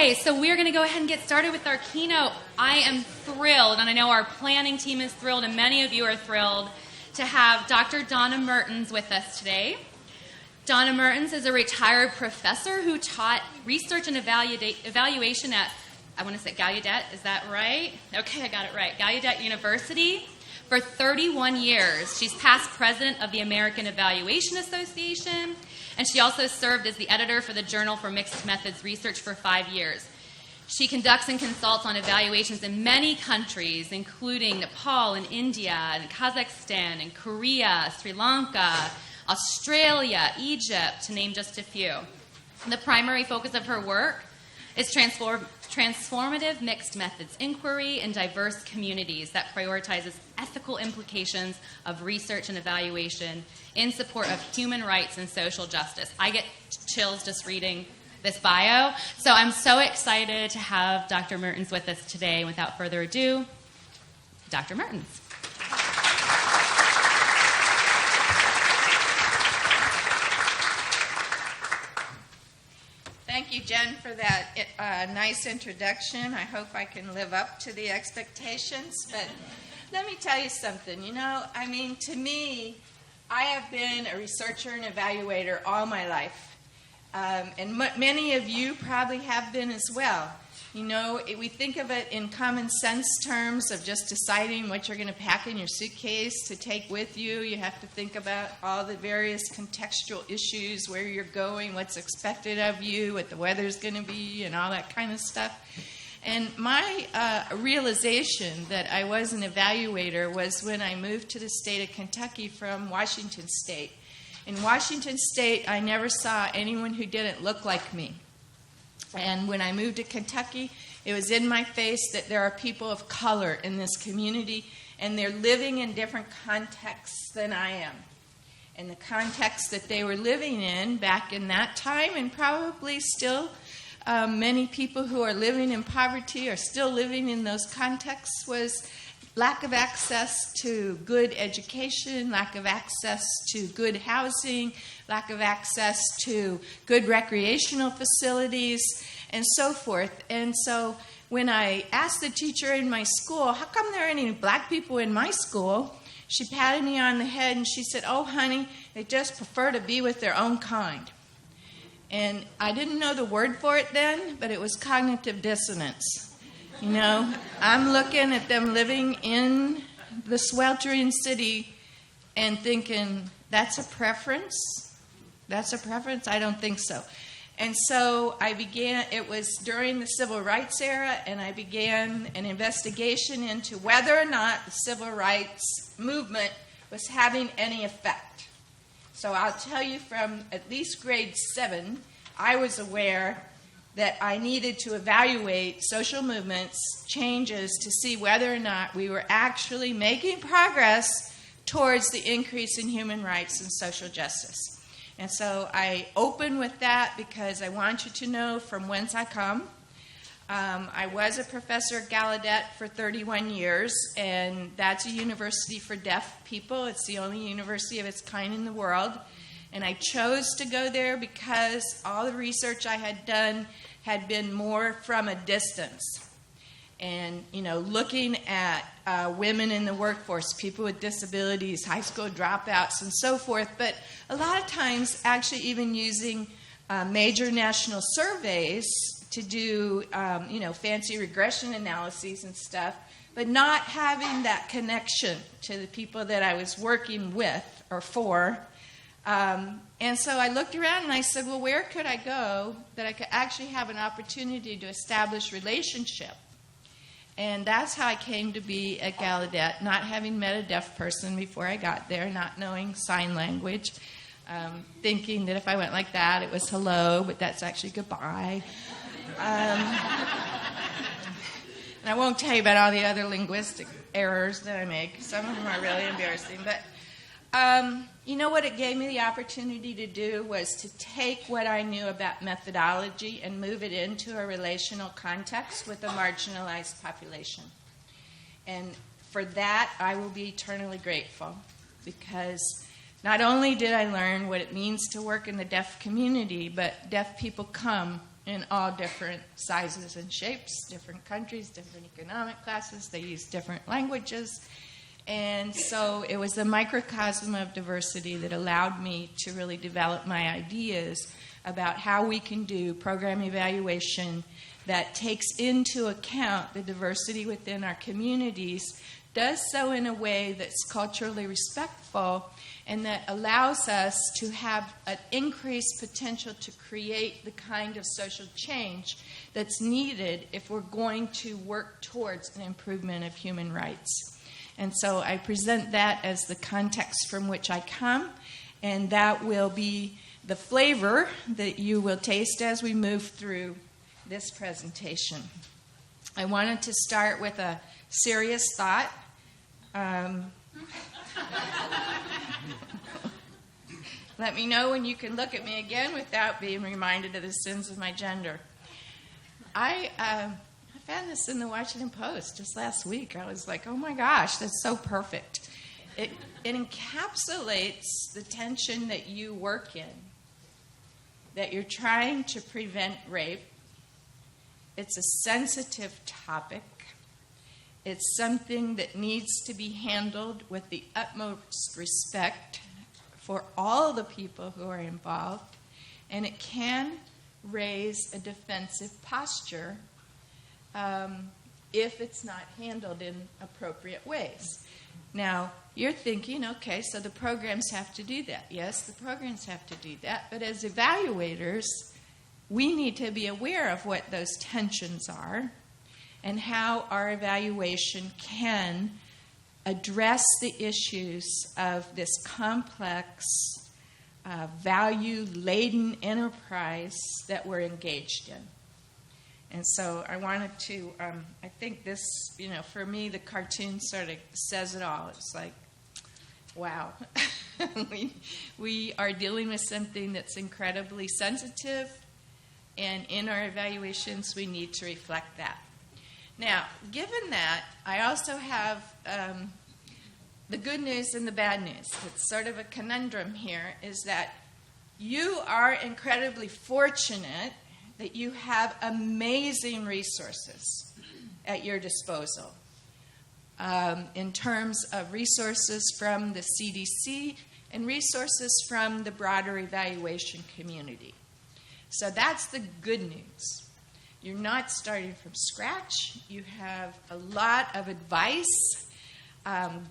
Okay, so we're going to go ahead and get started with our keynote. I am thrilled, and I know our planning team is thrilled, and many of you are thrilled to have Dr. Donna Mertens with us today. Donna Mertens is a retired professor who taught research and evaluation at, I want to say Gallaudet, is that right? Okay, I got it right. Gallaudet University for 31 years. She's past president of the American Evaluation Association, and she also served as the editor for the Journal for Mixed Methods Research for 5 years. She conducts and consults on evaluations in many countries, including Nepal and India and Kazakhstan and Korea, Sri Lanka, Australia, Egypt, to name just a few. The primary focus of her work is transformative mixed methods inquiry in diverse communities that prioritizes ethical implications of research and evaluation in support of human rights and social justice. I get chills just reading this bio, so I'm so excited to have Dr. Mertens with us today. Without further ado, Dr. Mertens. Thank you, Jen, for that nice introduction. I hope I can live up to the expectations. But let me tell you something. To me, I have been a researcher and evaluator all my life. And many of you probably have been as well. We think of it in common sense terms of just deciding what you're going to pack in your suitcase to take with you. You have to think about all the various contextual issues, where you're going, what's expected of you, what the weather's going to be, and all that kind of stuff. And my realization that I was an evaluator was when I moved to the state of Kentucky from Washington State. In Washington State, I never saw anyone who didn't look like me. And when I moved to Kentucky, it was in my face that there are people of color in this community, and they're living in different contexts than I am. And the context that they were living in back in that time, and probably still many people who are living in poverty are still living in those contexts, was lack of access to good education, lack of access to good housing, lack of access to good recreational facilities, and so forth. And so when I asked the teacher in my school, how come there aren't any black people in my school? She patted me on the head and she said, "Oh, honey, they just prefer to be with their own kind." And I didn't know the word for it then, but it was cognitive dissonance. I'm looking at them living in the sweltering city and thinking, that's a preference? That's a preference? I don't think so. And so it was during the Civil Rights era, and I began an investigation into whether or not the Civil Rights movement was having any effect. So I'll tell you, from at least grade 7, I was aware that I needed to evaluate social movements, changes, to see whether or not we were actually making progress towards the increase in human rights and social justice. And so I open with that because I want you to know from whence I come. I was a professor at Gallaudet for 31 years, and that's a university for deaf people. It's the only university of its kind in the world. And I chose to go there because all the research I had done had been more from a distance. And, looking at women in the workforce, people with disabilities, high school dropouts, and so forth. But a lot of times actually even using major national surveys to do, fancy regression analyses and stuff, but not having that connection to the people that I was working with or for. And so I looked around and I said, well, where could I go that I could actually have an opportunity to establish relationship? And that's how I came to be at Gallaudet, not having met a deaf person before I got there, not knowing sign language, thinking that if I went like that, it was hello, but that's actually goodbye. And I won't tell you about all the other linguistic errors that I make. Some of them are really embarrassing. But what it gave me the opportunity to do was to take what I knew about methodology and move it into a relational context with a marginalized population. And for that, I will be eternally grateful, because not only did I learn what it means to work in the deaf community, but deaf people come in all different sizes and shapes, different countries, different economic classes. They use different languages. And so it was the microcosm of diversity that allowed me to really develop my ideas about how we can do program evaluation that takes into account the diversity within our communities, does so in a way that's culturally respectful, and that allows us to have an increased potential to create the kind of social change that's needed if we're going to work towards an improvement of human rights. And so I present that as the context from which I come, and that will be the flavor that you will taste as we move through this presentation. I wanted to start with a serious thought. Let me know when you can look at me again without being reminded of the sins of my gender. I found this in the Washington Post just last week. I was like, oh my gosh, that's so perfect. It encapsulates the tension that you work in, that you're trying to prevent rape. It's a sensitive topic. It's something that needs to be handled with the utmost respect for all the people who are involved, and it can raise a defensive posture if it's not handled in appropriate ways. Now, you're thinking, okay, so the programs have to do that. Yes, the programs have to do that, but as evaluators, we need to be aware of what those tensions are and how our evaluation can address the issues of this complex, value-laden enterprise that we're engaged in. And so I wanted to, I think this, for me, the cartoon sort of says it all. It's like, wow. we are dealing with something that's incredibly sensitive, and in our evaluations, we need to reflect that. Now, given that, I also have the good news and the bad news. It's sort of a conundrum here, is that you are incredibly fortunate that you have amazing resources at your disposal in terms of resources from the CDC and resources from the broader evaluation community. So that's the good news. You're not starting from scratch. You have a lot of advice,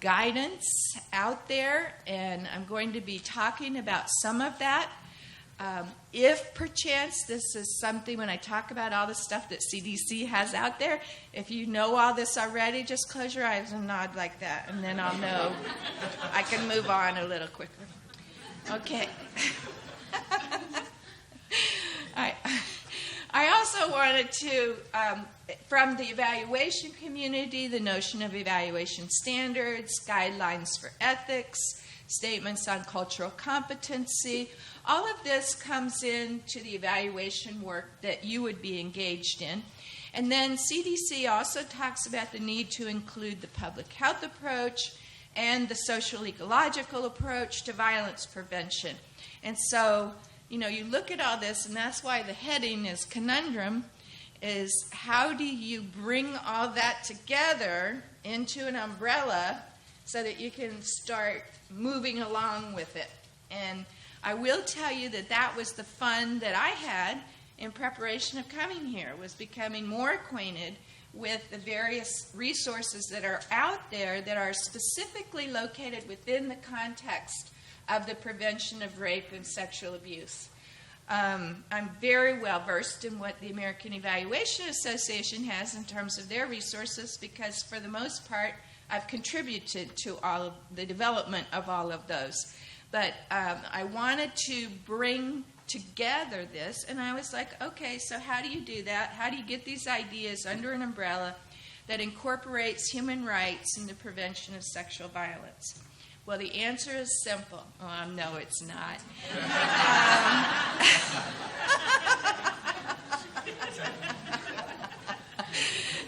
guidance out there, and I'm going to be talking about some of that. If perchance this is something, when I talk about all the stuff that CDC has out there, if you know all this already, just close your eyes and nod like that, and then I'll know I can move on a little quicker. Okay. I also wanted to, from the evaluation community, the notion of evaluation standards, guidelines for ethics, statements on cultural competency, all of this comes into the evaluation work that you would be engaged in. And then CDC also talks about the need to include the public health approach and the social ecological approach to violence prevention. And so, you look at all this, and that's why the heading is conundrum, is how do you bring all that together into an umbrella so that you can start moving along with it. And I will tell you that that was the fun that I had in preparation of coming here, was becoming more acquainted with the various resources that are out there that are specifically located within the context of the prevention of rape and sexual abuse. I'm very well versed in what the American Evaluation Association has in terms of their resources, because for the most part I've contributed to all of the development of all of those. But I wanted to bring together this, and I was like, okay, so how do you do that? How do you get these ideas under an umbrella that incorporates human rights and the prevention of sexual violence? Well, the answer is simple. No, it's not.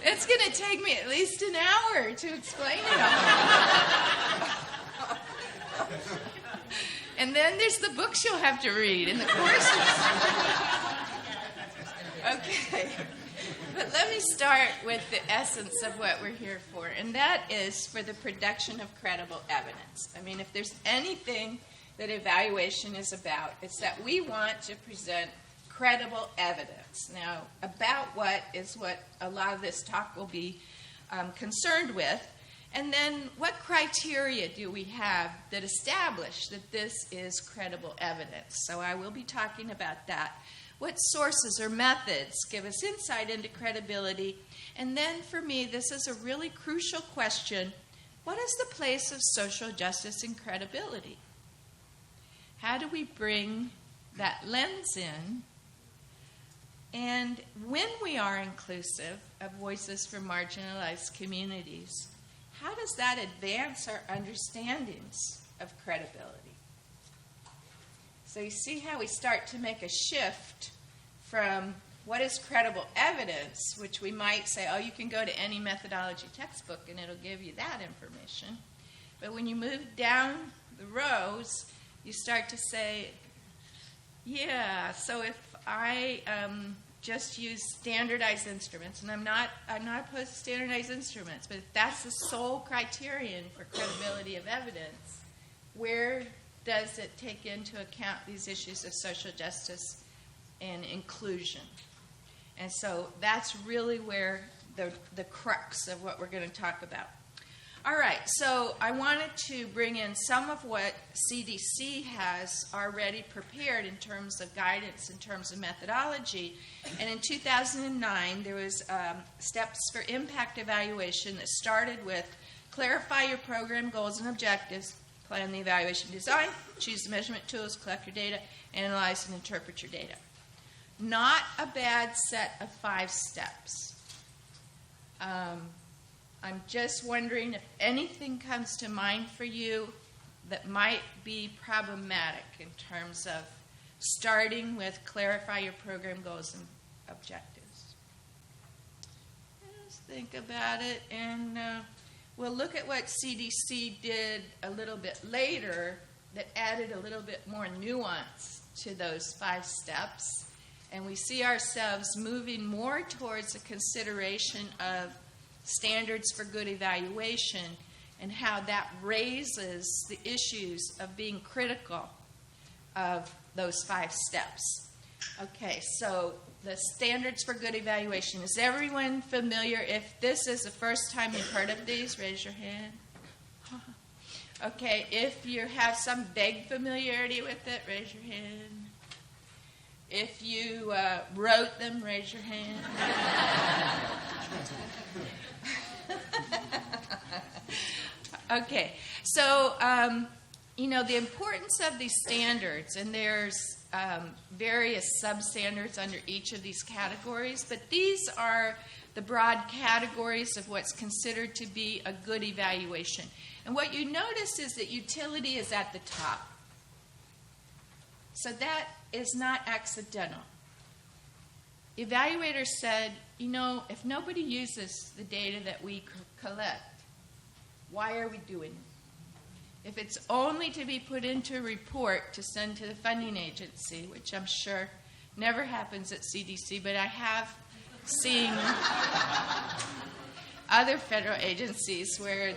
It's going to take me at least an hour to explain it all. And then there's the books you'll have to read and the courses. Okay. But let me start with the essence of what we're here for, and that is for the production of credible evidence. I mean, if there's anything that evaluation is about, it's that we want to present credible evidence. Now, about what is what a lot of this talk will be concerned with. And then what criteria do we have that establish that this is credible evidence? So I will be talking about that. What sources or methods give us insight into credibility? And then for me, this is a really crucial question. What is the place of social justice in credibility? How do we bring that lens in? And when we are inclusive of voices from marginalized communities, how does that advance our understandings of credibility? So you see how we start to make a shift from what is credible evidence, which we might say, oh, you can go to any methodology textbook and it'll give you that information. But when you move down the rows, you start to say, yeah, so if I just use standardized instruments, and I'm not opposed to standardized instruments, but if that's the sole criterion for credibility of evidence, where does it take into account these issues of social justice and inclusion? And so that's really where the crux of what we're going to talk about. All right, so I wanted to bring in some of what CDC has already prepared in terms of guidance, in terms of methodology. And in 2009, there was steps for impact evaluation that started with clarify your program goals and objectives, plan the evaluation design, choose the measurement tools, collect your data, analyze and interpret your data. Not a bad set of 5 steps. I'm just wondering if anything comes to mind for you that might be problematic in terms of starting with clarify your program goals and objectives. Just think about it, and we'll look at what CDC did a little bit later that added a little bit more nuance to those 5 steps. And we see ourselves moving more towards a consideration of standards for good evaluation and how that raises the issues of being critical of those 5 steps. Okay, so the standards for good evaluation. Is everyone familiar? If this is the first time you've heard of these, raise your hand. Okay, if you have some vague familiarity with it, raise your hand. If you wrote them, raise your hand. Okay, so, the importance of these standards, and there's various substandards under each of these categories, but these are the broad categories of what's considered to be a good evaluation. And what you notice is that utility is at the top. So that is not accidental. Evaluators said, if nobody uses the data that we collect, why are we doing it? If it's only to be put into a report to send to the funding agency, which I'm sure never happens at CDC, but I have seen other federal agencies where,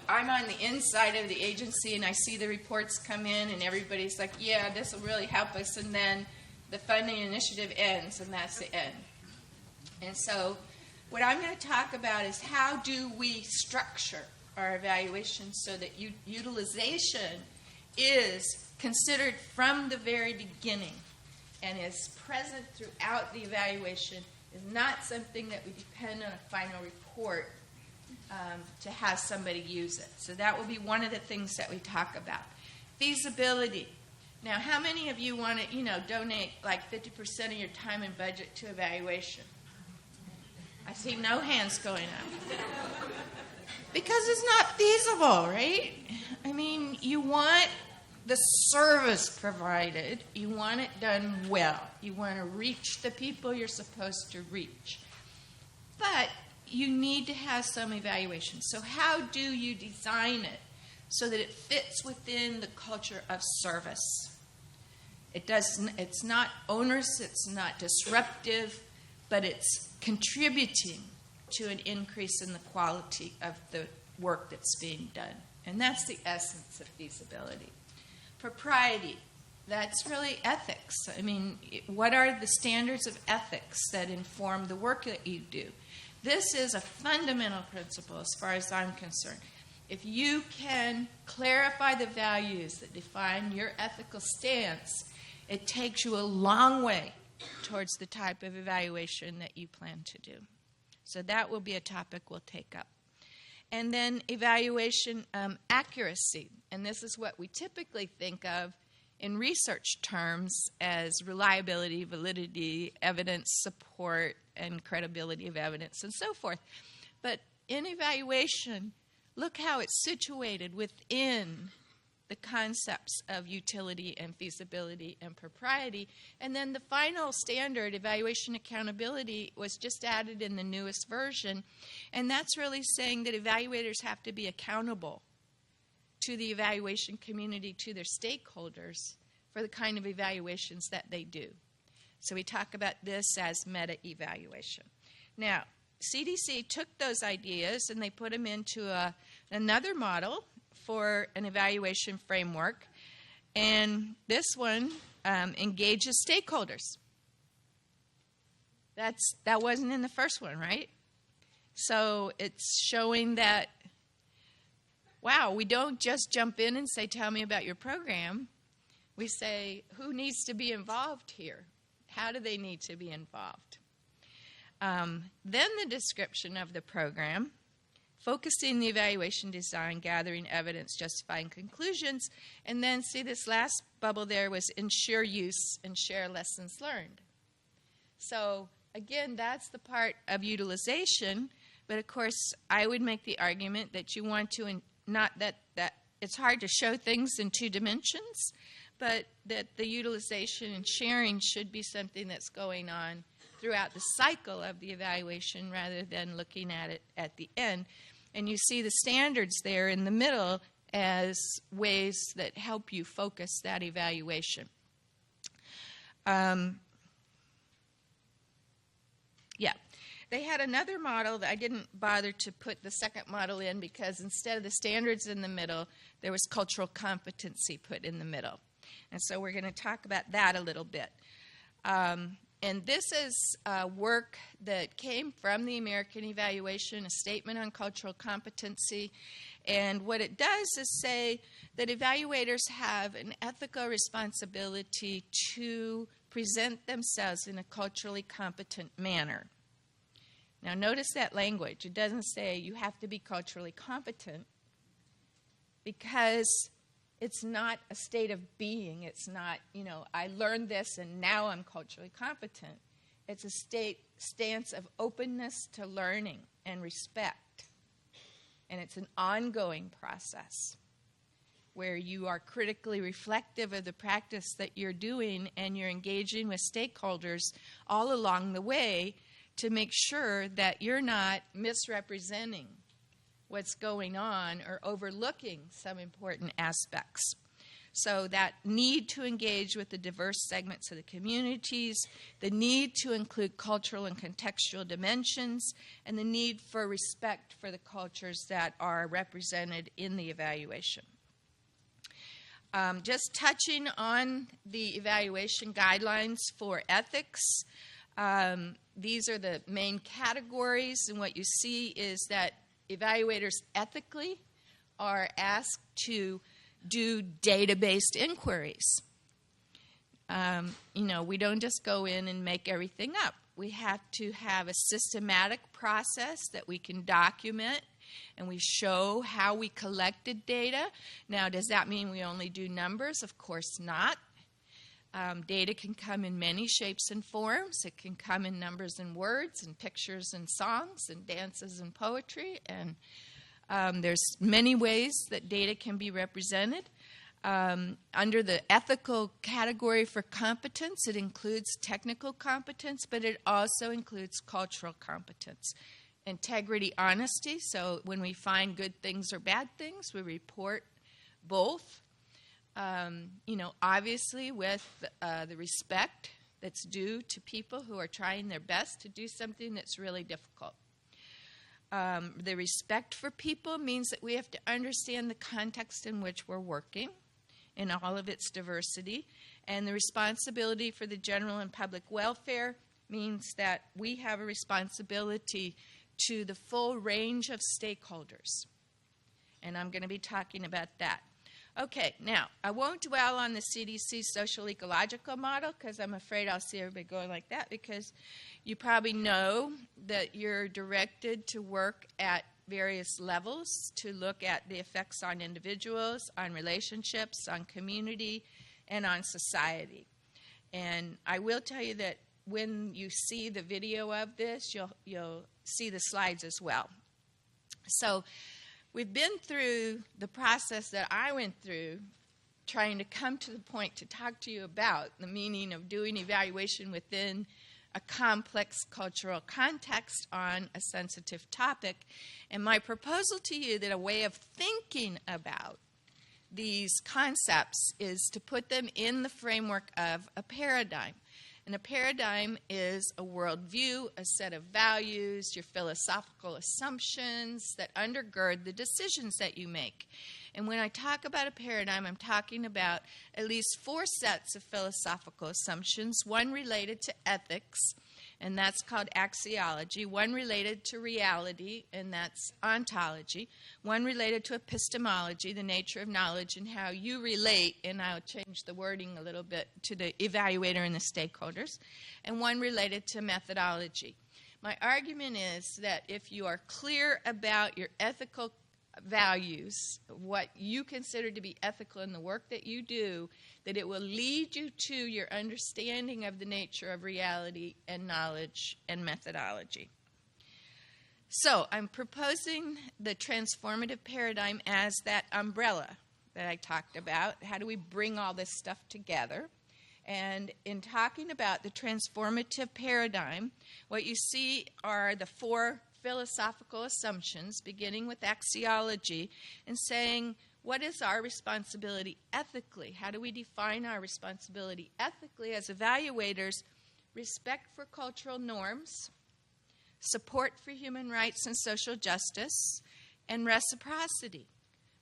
I'm on the inside of the agency and I see the reports come in and everybody's like, yeah, this will really help us, and then the funding initiative ends, and that's the end. And so what I'm going to talk about is how do we structure our evaluation so that utilization is considered from the very beginning and is present throughout the evaluation, is not something that we depend on a final report to have somebody use it. So that will be one of the things that we talk about. Feasibility. Now, how many of you want to, donate like 50% of your time and budget to evaluation? I see no hands going up. Because it's not feasible, right? I mean, you want the service provided. You want it done well. You want to reach the people you're supposed to reach. But you need to have some evaluation. So how do you design it so that it fits within the culture of service? It's not onerous, it's not disruptive, but it's contributing to an increase in the quality of the work that's being done. And that's the essence of feasibility. Propriety, that's really ethics. I mean, what are the standards of ethics that inform the work that you do? This is a fundamental principle as far as I'm concerned. If you can clarify the values that define your ethical stance, it takes you a long way towards the type of evaluation that you plan to do. So that will be a topic we'll take up. And then evaluation accuracy. And this is what we typically think of in research terms as reliability, validity, evidence support, and credibility of evidence, and so forth. But in evaluation, look how it's situated within the concepts of utility and feasibility and propriety. And then the final standard, evaluation accountability, was just added in the newest version. And that's really saying that evaluators have to be accountable to the evaluation community, to their stakeholders, for the kind of evaluations that they do. So we talk about this as meta-evaluation. Now, CDC took those ideas and they put them into another model for an evaluation framework, and this one engages stakeholders. That wasn't in the first one, right? So it's showing that, wow, we don't just jump in and say, tell me about your program. We say, who needs to be involved here? How do they need to be involved? Then the description of the program, focusing the evaluation design, gathering evidence, justifying conclusions, and then see this last bubble there was ensure use and share lessons learned. So again, that's the part of utilization, but of course I would make the argument that you want to, not that it's hard to show things in two dimensions, but that the utilization and sharing should be something that's going on throughout the cycle of the evaluation rather than looking at it at the end. And you see the standards there in the middle as ways that help you focus that evaluation. They had another model that I didn't bother to put the second model in because instead of the standards in the middle, there was cultural competency put in the middle. And so we're going to talk about that a little bit. And this is work that came from the American Evaluation, a statement on cultural competency. And what it does is say that evaluators have an ethical responsibility to present themselves in a culturally competent manner. Now notice that language. It doesn't say you have to be culturally competent because it's not a state of being. It's not, I learned this and now I'm culturally competent. It's a stance of openness to learning and respect. And it's an ongoing process where you are critically reflective of the practice that you're doing and you're engaging with stakeholders all along the way to make sure that you're not misrepresenting what's going on or overlooking some important aspects. So that need to engage with the diverse segments of the communities, the need to include cultural and contextual dimensions, and the need for respect for the cultures that are represented in the evaluation. Just touching on the evaluation guidelines for ethics, these are the main categories, and what you see is that evaluators ethically are asked to do data-based inquiries. We don't just go in and make everything up. We have to have a systematic process that we can document, and we show how we collected data. Now, does that mean we only do numbers? Of course not. Data can come in many shapes and forms. It can come in numbers and words and pictures and songs and dances and poetry. And there's many ways that data can be represented. Under the ethical category for competence, it includes technical competence, but it also includes cultural competence. Integrity, honesty. So when we find good things or bad things, we report both. Obviously with the respect that's due to people who are trying their best to do something that's really difficult. The respect for people means that we have to understand the context in which we're working in all of its diversity. And the responsibility for the general and public welfare means that we have a responsibility to the full range of stakeholders. And I'm going to be talking about that. Okay, now, I won't dwell on the CDC social ecological model because I'm afraid I'll see everybody going like that, because you probably know that you're directed to work at various levels to look at the effects on individuals, on relationships, on community, and on society. And I will tell you that when you see the video of this, you'll see the slides as well. So we've been through the process that I went through trying to come to the point to talk to you about the meaning of doing evaluation within a complex cultural context on a sensitive topic. And my proposal to you that a way of thinking about these concepts is to put them in the framework of a paradigm. And a paradigm is a worldview, a set of values, your philosophical assumptions that undergird the decisions that you make. And when I talk about a paradigm, I'm talking about at least 4 sets of philosophical assumptions, one related to ethics, and that's called axiology, one related to reality, and that's ontology, one related to epistemology, the nature of knowledge and how you relate, and I'll change the wording a little bit, to the evaluator and the stakeholders, and one related to methodology. My argument is that if you are clear about your ethical values, what you consider to be ethical in the work that you do, that it will lead you to your understanding of the nature of reality and knowledge and methodology. So I'm proposing the transformative paradigm as that umbrella that I talked about. How do we bring all this stuff together? And in talking about the transformative paradigm, what you see are the 4 philosophical assumptions, beginning with axiology, and saying, what is our responsibility ethically? How do we define our responsibility ethically as evaluators? Respect for cultural norms, support for human rights and social justice, and reciprocity.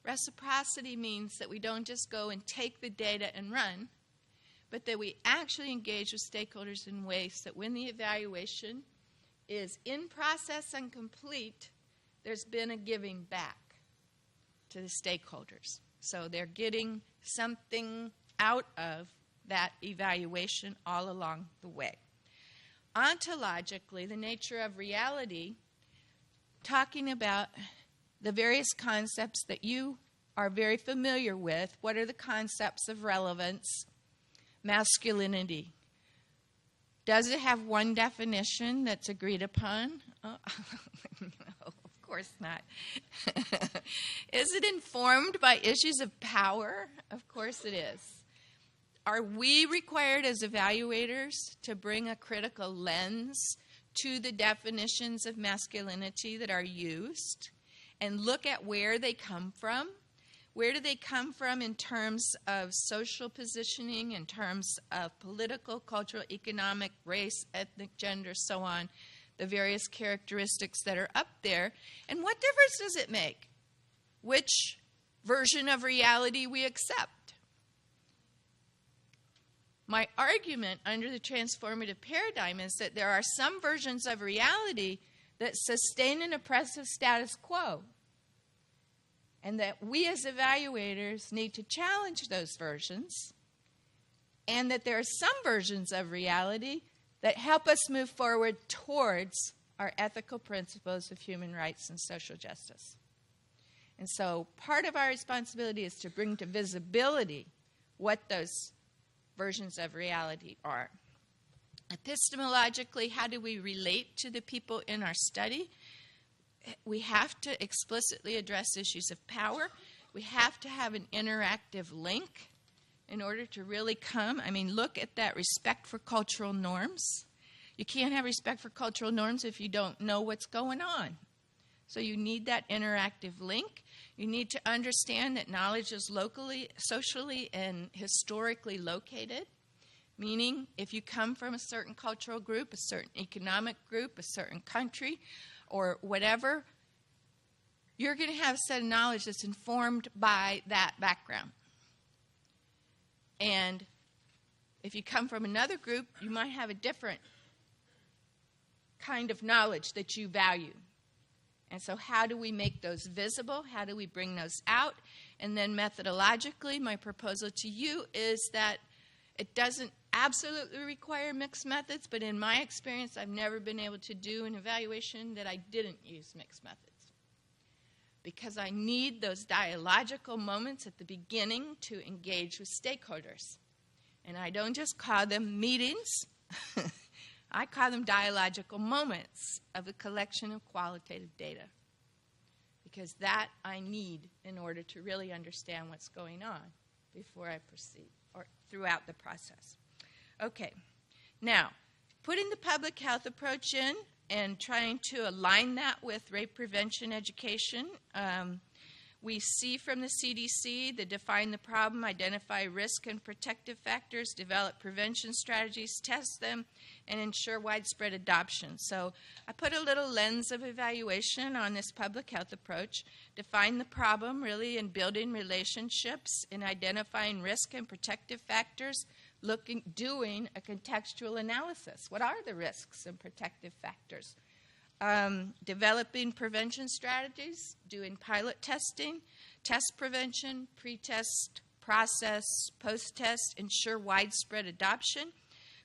Reciprocity means that we don't just go and take the data and run, but that we actually engage with stakeholders in ways that when the evaluation is in process and complete, there's been a giving back to the stakeholders. So they're getting something out of that evaluation all along the way. Ontologically, the nature of reality, talking about the various concepts that you are very familiar with. What are the concepts of relevance? Masculinity. Does it have one definition that's agreed upon? Oh, no, of course not. Is it informed by issues of power? Of course it is. Are we required as evaluators to bring a critical lens to the definitions of masculinity that are used and look at where they come from? Where do they come from in terms of social positioning, in terms of political, cultural, economic, race, ethnic, gender, so on, the various characteristics that are up there? And what difference does it make which version of reality we accept? My argument under the transformative paradigm is that there are some versions of reality that sustain an oppressive status quo, and that we as evaluators need to challenge those versions, and that there are some versions of reality that help us move forward towards our ethical principles of human rights and social justice. And so part of our responsibility is to bring to visibility what those versions of reality are. Epistemologically, how do we relate to the people in our study? We have to explicitly address issues of power. We have to have an interactive link in order to really come. Look at that respect for cultural norms. You can't have respect for cultural norms if you don't know what's going on. So you need that interactive link. You need to understand that knowledge is locally, socially, and historically located. Meaning, if you come from a certain cultural group, a certain economic group, a certain country, or whatever, you're going to have a set of knowledge that's informed by that background. And if you come from another group, you might have a different kind of knowledge that you value. And so how do we make those visible? How do we bring those out? And then methodologically, my proposal to you is that it doesn't absolutely require mixed methods, but in my experience, I've never been able to do an evaluation that I didn't use mixed methods. Because I need those dialogical moments at the beginning to engage with stakeholders. And I don't just call them meetings. I call them dialogical moments of a collection of qualitative data. Because that I need in order to really understand what's going on before I proceed, or throughout the process. Okay, now, putting the public health approach in and trying to align that with rape prevention education, we see from the CDC the define the problem, identify risk and protective factors, develop prevention strategies, test them, and ensure widespread adoption. So I put a little lens of evaluation on this public health approach, define the problem really in building relationships, in identifying risk and protective factors, doing a contextual analysis. What are the risks and protective factors? Developing prevention strategies, doing pilot testing, test prevention, pre-test, process, post-test, ensure widespread adoption,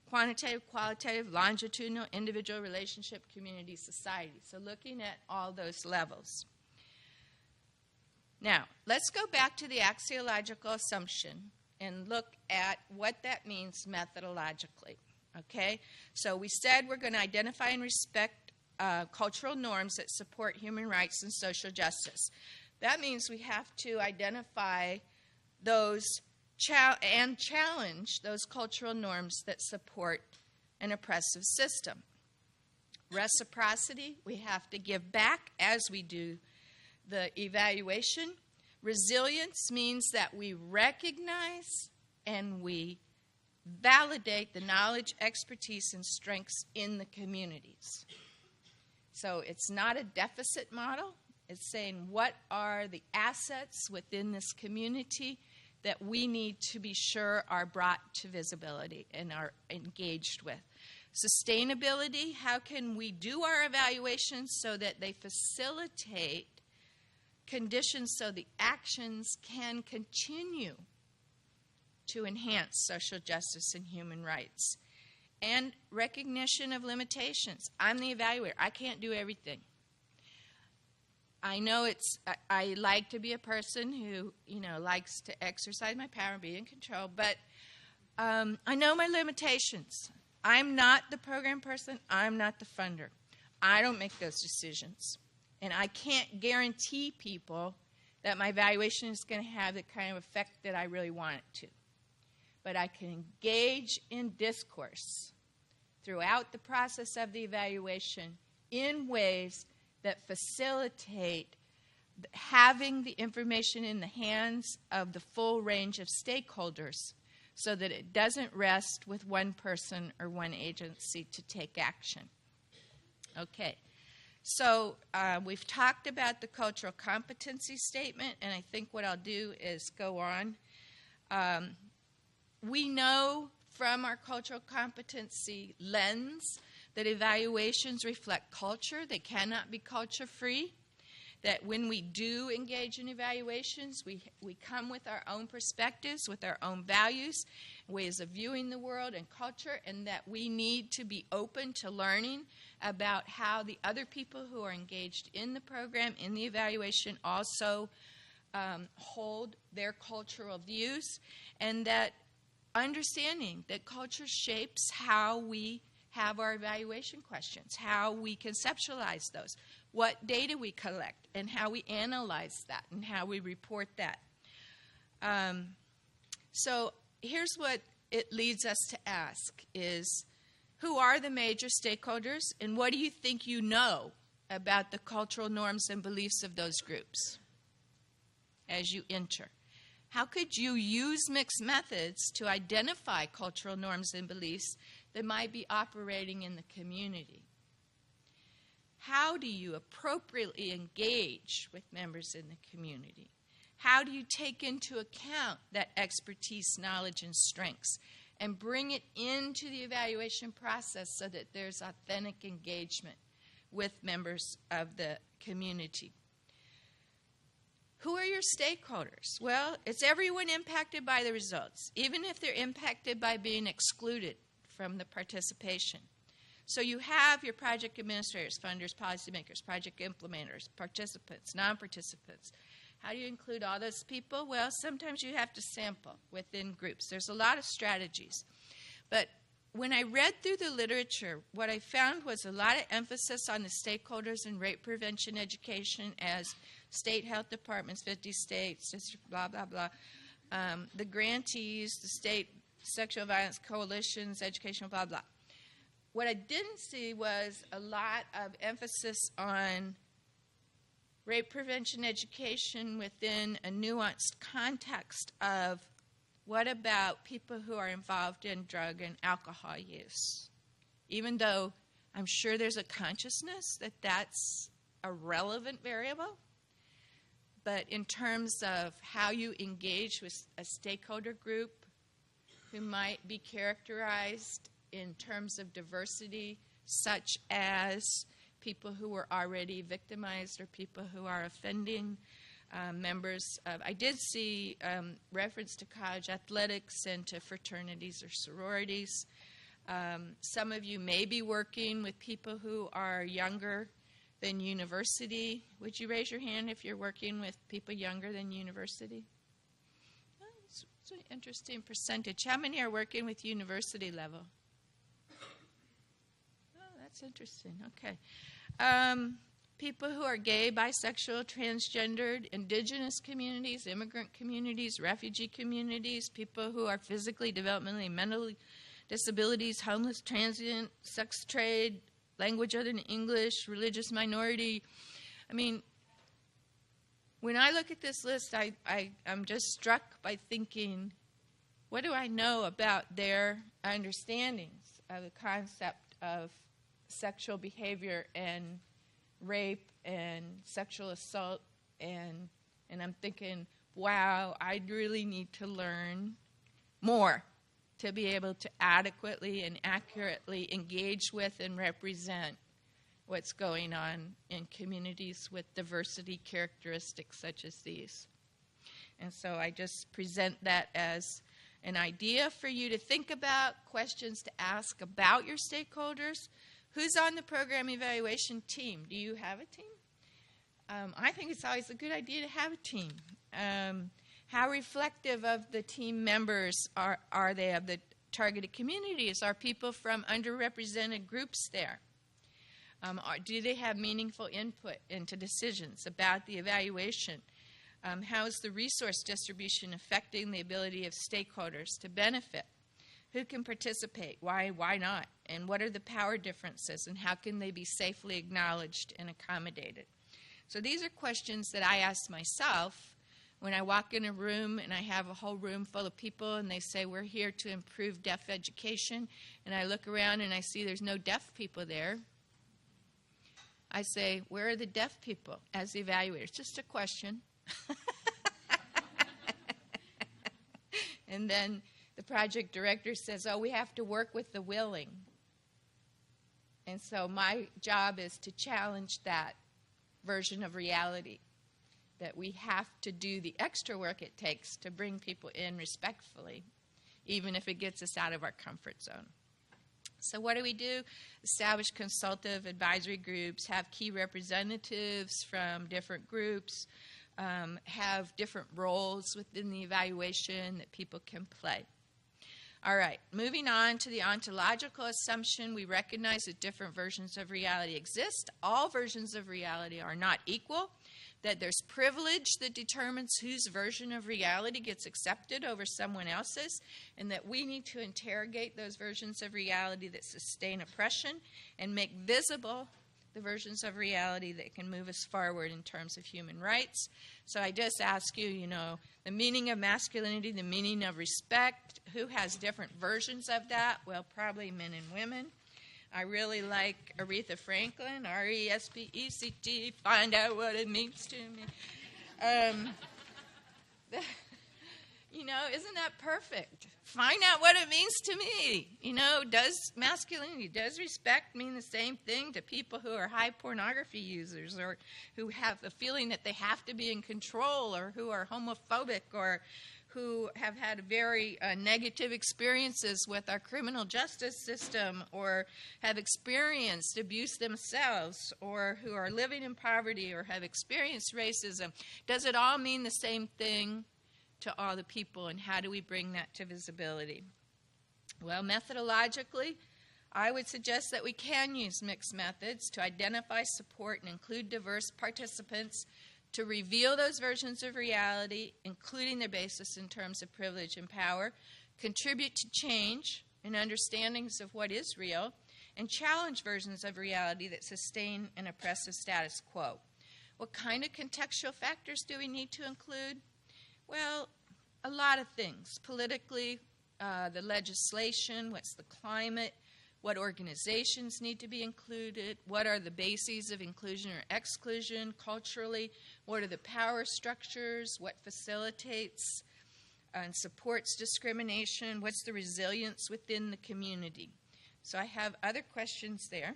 quantitative, qualitative, longitudinal, individual relationship, community, society. So looking at all those levels. Now, let's go back to the axiological assumption and look at what that means methodologically. Okay? So we said we're going to identify and respect cultural norms that support human rights and social justice. That means we have to identify those and challenge those cultural norms that support an oppressive system. Reciprocity, we have to give back as we do the evaluation. Resilience means that we recognize and we validate the knowledge, expertise, and strengths in the communities. So it's not a deficit model. It's saying what are the assets within this community that we need to be sure are brought to visibility and are engaged with. Sustainability, how can we do our evaluations so that they facilitate conditions so the actions can continue to enhance social justice and human rights? And recognition of limitations. I'm the evaluator. I can't do everything. I know I like to be a person who, likes to exercise my power and be in control, but I know my limitations. I'm not the program person. I'm not the funder. I don't make those decisions. And I can't guarantee people that my evaluation is going to have the kind of effect that I really want it to. But I can engage in discourse throughout the process of the evaluation in ways that facilitate having the information in the hands of the full range of stakeholders so that it doesn't rest with one person or one agency to take action. Okay, so we've talked about the cultural competency statement, and I think what I'll do is go on. We know from our cultural competency lens that evaluations reflect culture. They cannot be culture-free. That when we do engage in evaluations, we come with our own perspectives, with our own values, ways of viewing the world and culture, and that we need to be open to learning about how the other people who are engaged in the program, in the evaluation, also hold their cultural views, and that understanding that culture shapes how we have our evaluation questions, how we conceptualize those, what data we collect, and how we analyze that, and how we report that. So here's what it leads us to ask is, who are the major stakeholders, and what do you think you know about the cultural norms and beliefs of those groups as you enter? How could you use mixed methods to identify cultural norms and beliefs that might be operating in the community? How do you appropriately engage with members in the community? How do you take into account that expertise, knowledge, and strengths and bring it into the evaluation process so that there's authentic engagement with members of the community? Who are your stakeholders? Well, it's everyone impacted by the results, even if they're impacted by being excluded from the participation. So you have your project administrators, funders, policymakers, project implementers, participants, non-participants. How do you include all those people? Well, sometimes you have to sample within groups. There's a lot of strategies. But when I read through the literature, what I found was a lot of emphasis on the stakeholders in rape prevention education as state health departments, 50 states, blah, blah, blah. The grantees, the state sexual violence coalitions, educational, blah, blah. What I didn't see was a lot of emphasis on rape prevention education within a nuanced context of what about people who are involved in drug and alcohol use? Even though I'm sure there's a consciousness that that's a relevant variable, but in terms of how you engage with a stakeholder group who might be characterized in terms of diversity, such as people who were already victimized or people who are offending, members of, I did see reference to college athletics and to fraternities or sororities. Some of you may be working with people who are younger than university. Would you raise your hand if you're working with people younger than university? Oh, it's an interesting percentage. How many are working with university level? Oh, that's interesting. Okay. People who are gay, bisexual, transgendered, indigenous communities, immigrant communities, refugee communities, people who are physically, developmentally, mentally disabilities, homeless, transient, sex trade, language other than English, religious minority. I mean, when I look at this list, I'm just struck by thinking, what do I know about their understandings of the concept of sexual behavior and rape and sexual assault, and I'm thinking, wow, I really need to learn more to be able to adequately and accurately engage with and represent what's going on in communities with diversity characteristics such as these. And so I just present that as an idea for you to think about, questions to ask about your stakeholders. Who's on the program evaluation team? Do you have a team? I think it's always a good idea to have a team. How reflective of the team members are they of the targeted communities? Are people from underrepresented groups there? Do they have meaningful input into decisions about the evaluation? How is the resource distribution affecting the ability of stakeholders to benefit? Who can participate? Why not? And what are the power differences? And how can they be safely acknowledged and accommodated? So these are questions that I ask myself when I walk in a room and I have a whole room full of people and they say, we're here to improve deaf education. And I look around and I see there's no deaf people there. I say, where are the deaf people as the evaluators? Just a question. And then the project director says, oh, we have to work with the willing. And so my job is to challenge that version of reality, that we have to do the extra work it takes to bring people in respectfully, even if it gets us out of our comfort zone. So what do? Establish consultative advisory groups, have key representatives from different groups, have different roles within the evaluation that people can play. All right, moving on to the ontological assumption, we recognize that different versions of reality exist. All versions of reality are not equal, that there's privilege that determines whose version of reality gets accepted over someone else's, and that we need to interrogate those versions of reality that sustain oppression and make visible the versions of reality that can move us forward in terms of human rights. So I just ask you, the meaning of masculinity, the meaning of respect, who has different versions of that? Well, probably men and women. I really like Aretha Franklin, R-E-S-P-E-C-T, find out what it means to me. Isn't that perfect? Find out what it means to me. Does masculinity, does respect mean the same thing to people who are high pornography users, or who have the feeling that they have to be in control, or who are homophobic, or who have had very negative experiences with our criminal justice system, or have experienced abuse themselves, or who are living in poverty, or have experienced racism? Does it all mean the same thing to all the people, and how do we bring that to visibility? Well, methodologically, I would suggest that we can use mixed methods to identify, support, and include diverse participants to reveal those versions of reality, including their basis in terms of privilege and power, contribute to change and understandings of what is real, and challenge versions of reality that sustain an oppressive status quo. What kind of contextual factors do we need to include? Well, a lot of things. Politically, the legislation, what's the climate, what organizations need to be included, what are the bases of inclusion or exclusion culturally, what are the power structures, what facilitates and supports discrimination, what's the resilience within the community. So I have other questions there.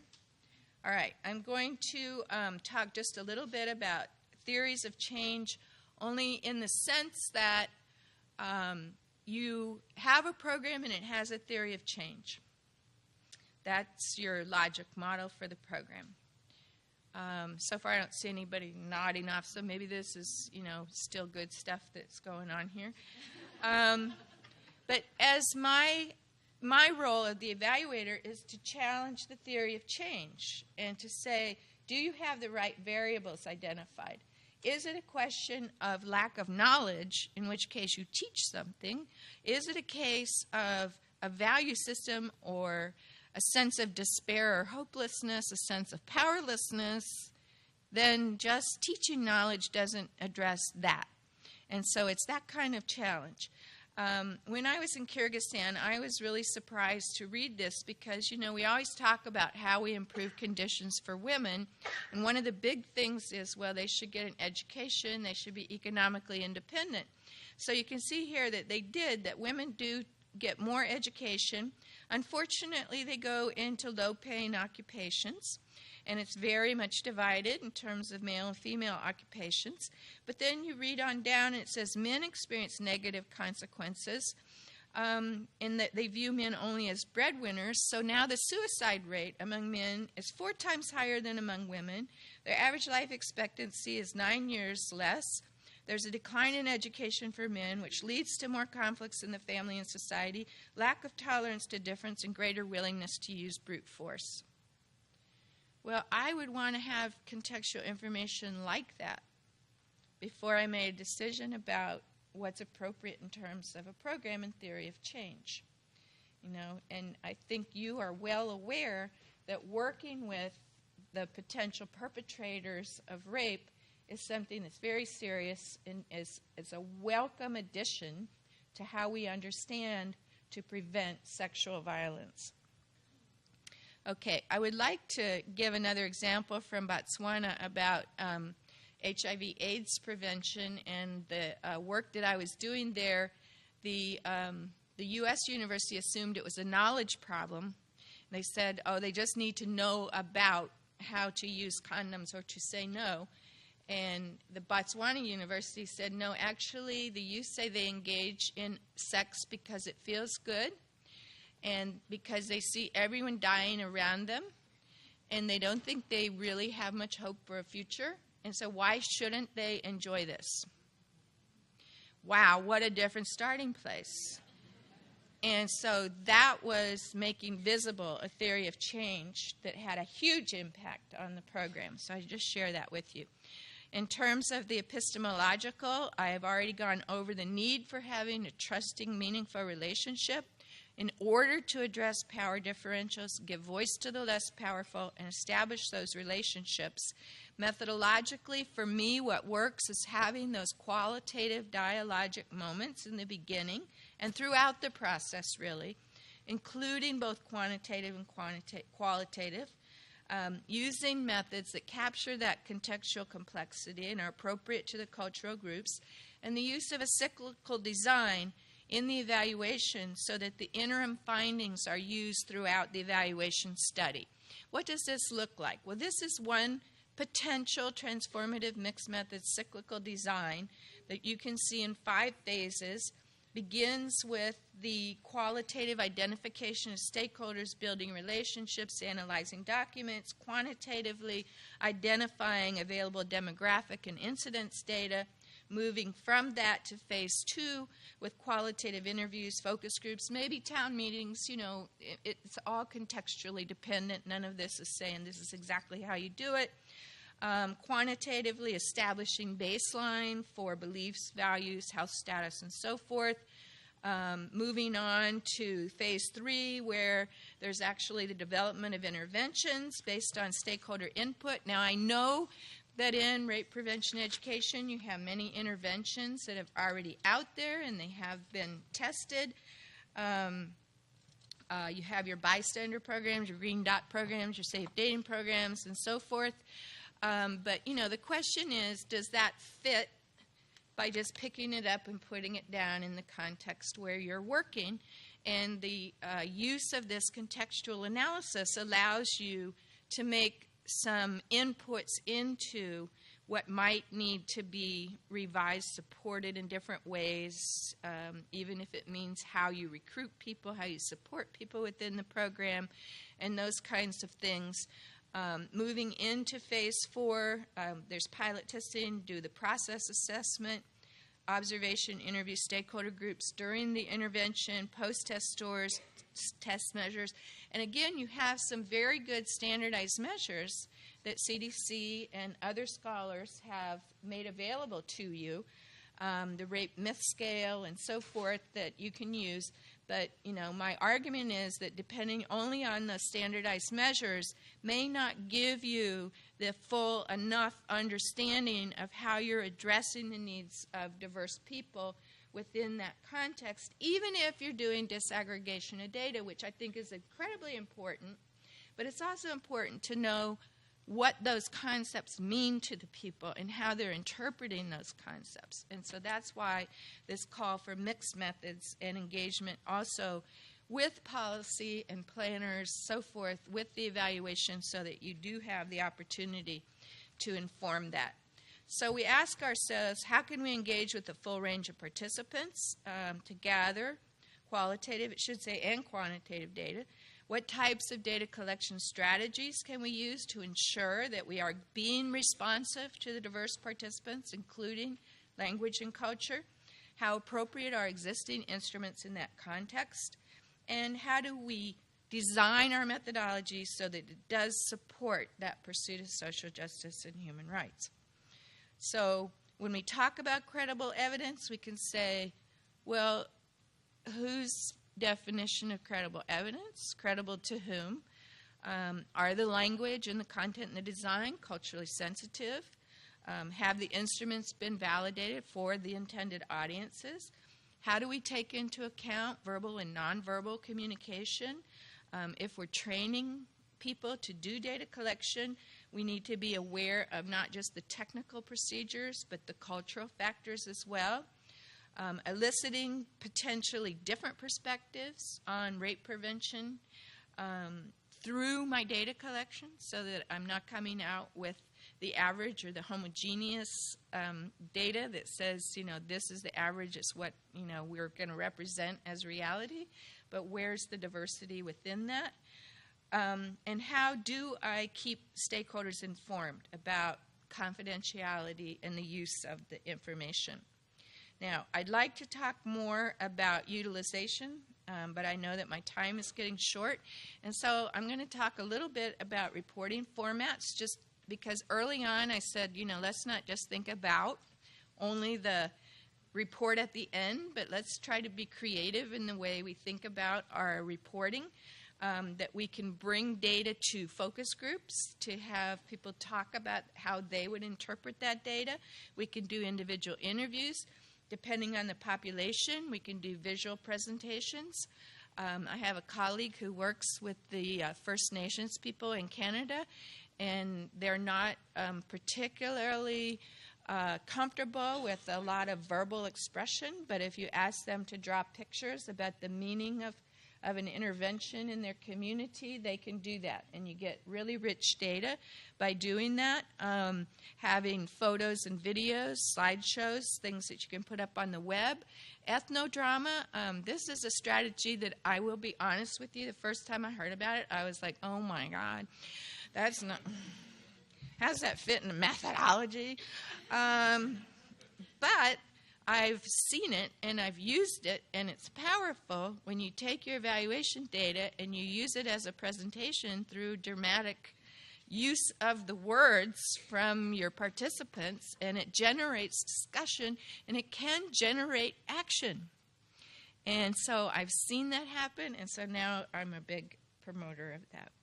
All right, I'm going to talk just a little bit about theories of change, only in the sense that you have a program and it has a theory of change. That's your logic model for the program. So far I don't see anybody nodding off, so maybe this is, still good stuff that's going on here. But as my role of the evaluator is to challenge the theory of change and to say, do you have the right variables identified? Is it a question of lack of knowledge, in which case you teach something? Is it a case of a value system or a sense of despair or hopelessness, a sense of powerlessness? Then just teaching knowledge doesn't address that. And so it's that kind of challenge. When I was in Kyrgyzstan, I was really surprised to read this because, we always talk about how we improve conditions for women. And one of the big things is, well, they should get an education, they should be economically independent. So you can see here that women do get more education. Unfortunately, they go into low-paying occupations, and it's very much divided in terms of male and female occupations. But then you read on down, and it says men experience negative consequences in that they view men only as breadwinners. So now the suicide rate among men is 4 times higher than among women. Their average life expectancy is 9 years less. There's a decline in education for men, which leads to more conflicts in the family and society, lack of tolerance to difference, and greater willingness to use brute force. Well, I would want to have contextual information like that before I made a decision about what's appropriate in terms of a program and theory of change. And I think you are well aware that working with the potential perpetrators of rape is something that's very serious and is a welcome addition to how we understand to prevent sexual violence. Okay, I would like to give another example from Botswana about HIV/AIDS prevention and the work that I was doing there. The U.S. university assumed it was a knowledge problem. They said, they just need to know about how to use condoms or to say no. And the Botswana University said, no, actually, the youth say they engage in sex because it feels good and because they see everyone dying around them, and they don't think they really have much hope for a future. And so why shouldn't they enjoy this? Wow, what a different starting place. And so that was making visible a theory of change that had a huge impact on the program. So I just share that with you. In terms of the epistemological, I have already gone over the need for having a trusting, meaningful relationship in order to address power differentials, give voice to the less powerful, and establish those relationships. Methodologically, for me, what works is having those qualitative dialogic moments in the beginning and throughout the process, really, including both quantitative and qualitative, using methods that capture that contextual complexity and are appropriate to the cultural groups, and the use of a cyclical design in the evaluation so that the interim findings are used throughout the evaluation study. What does this look like? Well, this is one potential transformative mixed methods cyclical design that you can see in 5 phases. Begins with the qualitative identification of stakeholders, building relationships, analyzing documents, quantitatively identifying available demographic and incidence data, moving from that to phase 2 with qualitative interviews, focus groups, maybe town meetings. It's all contextually dependent. None of this is saying this is exactly how you do it. Quantitatively establishing baseline for beliefs, values, health status, and so forth. Moving on to phase 3, where there's actually the development of interventions based on stakeholder input. Now, I know that in rape prevention education, you have many interventions that are already out there and they have been tested. You have your bystander programs, your green dot programs, your safe dating programs, and so forth. But the question is, does that fit by just picking it up and putting it down in the context where you're working? And the use of this contextual analysis allows you to make some inputs into what might need to be revised, supported in different ways, even if it means how you recruit people, how you support people within the program, and those kinds of things. Moving into phase 4, there's pilot testing, do the process assessment, observation, interview stakeholder groups during the intervention, post-test stores, test measures. And again, you have some very good standardized measures that CDC and other scholars have made available to you, the rape myth scale and so forth that you can use. But, my argument is that depending only on the standardized measures may not give you the full enough understanding of how you're addressing the needs of diverse people within that context, even if you're doing disaggregation of data, which I think is incredibly important. But it's also important to know what those concepts mean to the people and how they're interpreting those concepts. And so that's why this call for mixed methods and engagement also with policy and planners, so forth, with the evaluation so that you do have the opportunity to inform that. So we ask ourselves, how can we engage with the full range of participants to gather qualitative, and quantitative data? What types of data collection strategies can we use to ensure that we are being responsive to the diverse participants, including language and culture? How appropriate are existing instruments in that context? And how do we design our methodology so that it does support that pursuit of social justice and human rights? So when we talk about credible evidence, we can say, well, whose definition of credible evidence? Credible to whom? Are the language and the content and the design culturally sensitive? Have the instruments been validated for the intended audiences? How do we take into account verbal and nonverbal communication? If we're training people to do data collection, we need to be aware of not just the technical procedures, but the cultural factors as well. Eliciting potentially different perspectives on rape prevention through my data collection so that I'm not coming out with the average or the homogeneous data that says, this is the average, it's what, we're going to represent as reality, but where's the diversity within that? And how do I keep stakeholders informed about confidentiality and the use of the information? Now, I'd like to talk more about utilization, but I know that my time is getting short. And so I'm going to talk a little bit about reporting formats, just because early on I said, let's not just think about only the report at the end, but let's try to be creative in the way we think about our reporting, that we can bring data to focus groups to have people talk about how they would interpret that data. We can do individual interviews. Depending on the population, we can do visual presentations. I have a colleague who works with the First Nations people in Canada, and they're not particularly comfortable with a lot of verbal expression, but if you ask them to draw pictures about the meaning of an intervention in their community, they can do that. And you get really rich data by doing that. Having photos and videos, slideshows, things that you can put up on the web. Ethnodrama, this is a strategy that I will be honest with you, the first time I heard about it, I was like, oh my God, that's not... How does that fit in the methodology? But I've seen it and I've used it, and it's powerful when you take your evaluation data and you use it as a presentation through dramatic use of the words from your participants, and it generates discussion and it can generate action. And so I've seen that happen, and so now I'm a big promoter of that.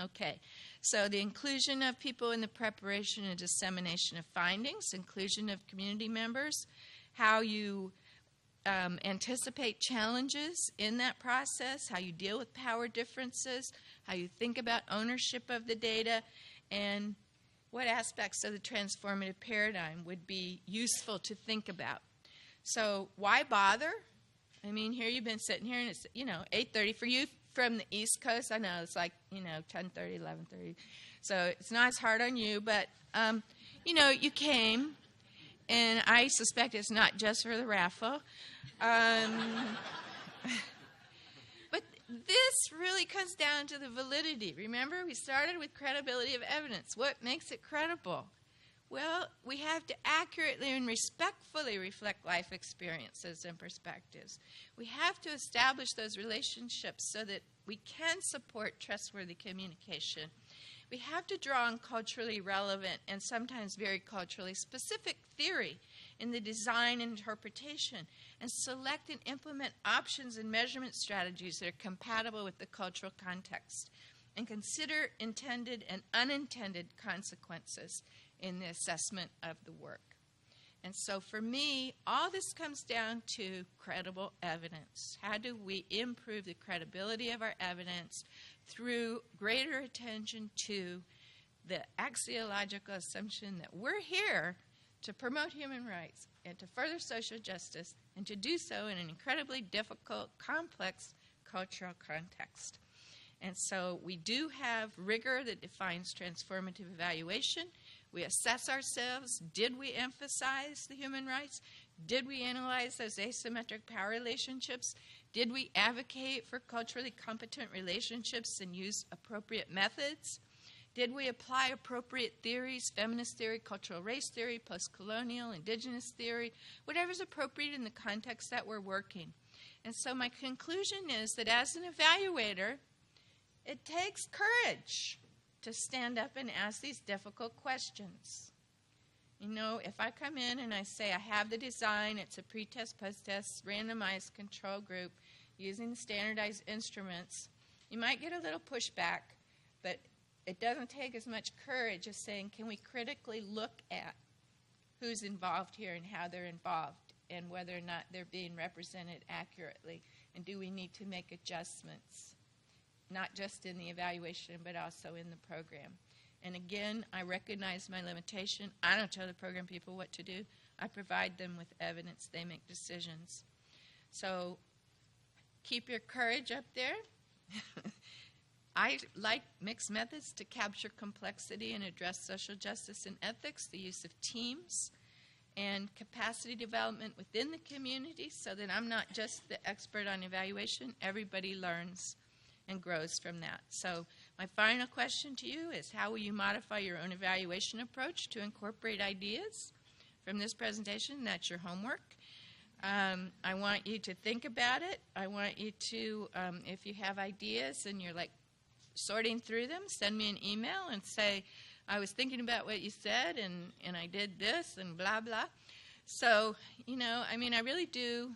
Okay, so the inclusion of people in the preparation and dissemination of findings, inclusion of community members, how you anticipate challenges in that process, how you deal with power differences, how you think about ownership of the data, and what aspects of the transformative paradigm would be useful to think about. So why bother? I mean, here you've been sitting here and it's, 8:30 for you. From the East Coast, I know it's like, 10:30, 11:30. So it's not as hard on you, but, you came, and I suspect it's not just for the raffle. But this really comes down to the validity. Remember, we started with credibility of evidence. What makes it credible? Well, we have to accurately and respectfully reflect life experiences and perspectives. We have to establish those relationships so that we can support trustworthy communication. We have to draw on culturally relevant and sometimes very culturally specific theory in the design and interpretation, and select and implement options and measurement strategies that are compatible with the cultural context, and consider intended and unintended consequences in the assessment of the work. And so for me, all this comes down to credible evidence. How do we improve the credibility of our evidence through greater attention to the axiological assumption that we're here to promote human rights and to further social justice, and to do so in an incredibly difficult, complex cultural context. And so we do have rigor that defines transformative evaluation. We assess ourselves. Did we emphasize the human rights? Did we analyze those asymmetric power relationships? Did we advocate for culturally competent relationships and use appropriate methods? Did we apply appropriate theories, feminist theory, cultural race theory, post-colonial, indigenous theory, whatever's appropriate in the context that we're working? And so my conclusion is that as an evaluator, it takes courage to stand up and ask these difficult questions. If I come in and I say I have the design, it's a pre-test, post-test, randomized control group using standardized instruments, you might get a little pushback, but it doesn't take as much courage as saying, can we critically look at who's involved here and how they're involved, and whether or not they're being represented accurately, and do we need to make adjustments? Not just in the evaluation, but also in the program. And again, I recognize my limitation. I don't tell the program people what to do. I provide them with evidence. They make decisions. So keep your courage up there. I like mixed methods to capture complexity and address social justice and ethics, the use of teams, and capacity development within the community, so that I'm not just the expert on evaluation. Everybody learns and grows from that. So my final question to you is, how will you modify your own evaluation approach to incorporate ideas from this presentation? That's your homework. I want you to think about it. I want you to, if you have ideas and you're like sorting through them, send me an email and say, I was thinking about what you said and I did this and blah, blah. So, I really do.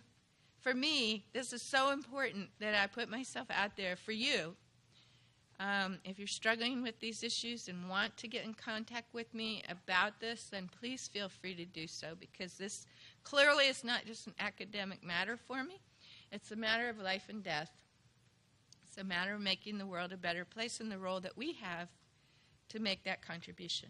For me, this is so important that I put myself out there for you. If you're struggling with these issues and want to get in contact with me about this, then please feel free to do so, because this clearly is not just an academic matter for me. It's a matter of life and death. It's a matter of making the world a better place and the role that we have to make that contribution.